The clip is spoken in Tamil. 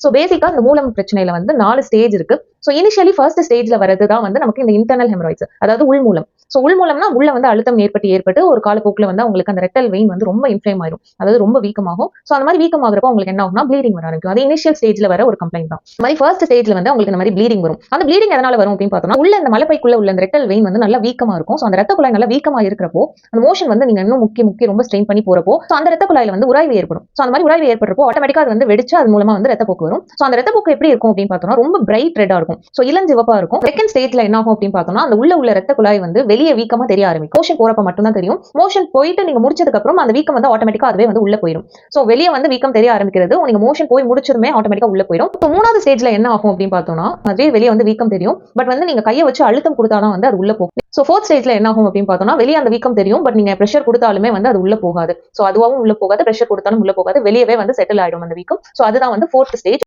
ஸோ பேசிக்கா இந்த மூலம் பிரச்சனையில வந்து 4 ஸ்டேஜ் இருக்கு. ஸோ இனிஷியலி ஃபர்ஸ்ட் ஸ்டேஜ்ல வரது தான் வந்து நமக்கு இந்த இன்டர்னல் ஹெமராய்ட்ஸ், அதாவது உள் மூலம். ஸோ உள் மூலம்னா உள்ள வந்து அழுத்தம் ஏற்பட்டு ஒரு காலப்போக்கில் வந்து உங்களுக்கு அந்த ரெட்டல் வெயின் வந்து ரொம்ப இன்ஃப்ளேம் ஆயிரும், அதாவது ரொம்ப வீக்கமாகும். ஸோ அந்த மாதிரி வீக்கம் ஆகிறப்போ உங்களுக்கு என்ன ஆகும்னா ப்ளீடிங் வர ஆரம்பிக்கும். அது இனிஷியல் ஸ்டேஜ்ல வர ஒரு கம்ப்ளைண்ட் தான். இந்த மாதிரி ஃபர்ஸ்ட் ஸ்டேஜ்ல வந்து உங்களுக்கு இந்த மாதிரி ப்ளீடிங் வரும். அந்த ப்ளீடிங் எதனால வரும் அப்படின்னு பார்த்தோம்னா, உள்ள இந்த மலைப்பைக்குள்ள உள்ள இந்த ரெட்டல் வெயின் வந்து நல்லா வீக்கமா இருக்கும். ஸோ அந்த ரத்த குழாய் நல்லா வீக்கமா இருக்கிறப்போ அந்த மோஷன் வந்து நீங்க இன்னும் முக்கி ரொம்ப ஸ்ட்ரெயின் பண்ணி போறப்போ ஸோ அந்த ரத்த குழாயில வந்து உராய்வு ஏற்படும். ஸோ அந்த மாதிரி உராய்வு ஏற்படுறப்போ ஆட்டோமேட்டிக்கா அது வந்து வெடிச்சு அது மூலமா வந்து ரத்தப்போக்கு வரும். ஸோ அந்த ரத்தப்போக்கு எப்படி இருக்கும் அப்படின்னு பார்த்தோம்னா ரொம்ப பிரைட் ரெட்டா இருக்கும். ஸோ இளஞ்சிவப்பா இருக்கும். செகண்ட் ஸ்டேஜ்ல என்ன ஆகும் அப்படின்னு பார்த்தோம்னா அந்த உள்ள ரத்த குழாய் வந்து வெளியே வீக்கமா தெரிய ஆரம்பிக்கும். மோஷன் போறப்ப மட்டும் தான் தெரியும். மோஷன் போயிட்டு நீங்க முடிச்சதுக்கு அப்புறம் அந்த வீக்கம் வந்து ஆட்டோமேட்டிக்கா அதுவே வந்து உள்ள போயிடும். சோ வெளியே வந்து வீக்கம் தெரிய ஆரம்பிக்கிறது, நீங்க மோஷன் போய் முடிச்சதுமே ஆட்டோமேட்டிக்கா உள்ள போயிடும். இப்போ மூணாவது ஸ்டேஜ்ல என்ன ஆகும் அப்படின்னு பார்த்தோம்னா அதே வெளியே வந்து வீக்கம் தெரியும். பட் வந்து நீங்க கையை வச்சு அழுத்தம் கொடுத்தாதான் வந்து அது உள்ள போகும். சோ ஃபோர்த் ஸ்டேஜ்ல என்ன ஆகும் அப்படின்னு பார்த்தோம்னா வெளியே அந்த வீக்கம் தெரியும். பட் நீங்க பிரஷர் கொடுத்தாலுமே வந்து அது உள்ள போகாது. சோ அதுவாவும் உள்ள போகாது, பிரஷர் கொடுத்தாலும் உள்ள போகாது, வெளியவே வந்து செட்டில் ஆயிடும் அந்த வீக்கம். சோ அதுதான் வந்து ஃபோர்த் ஸ்டேஜ்.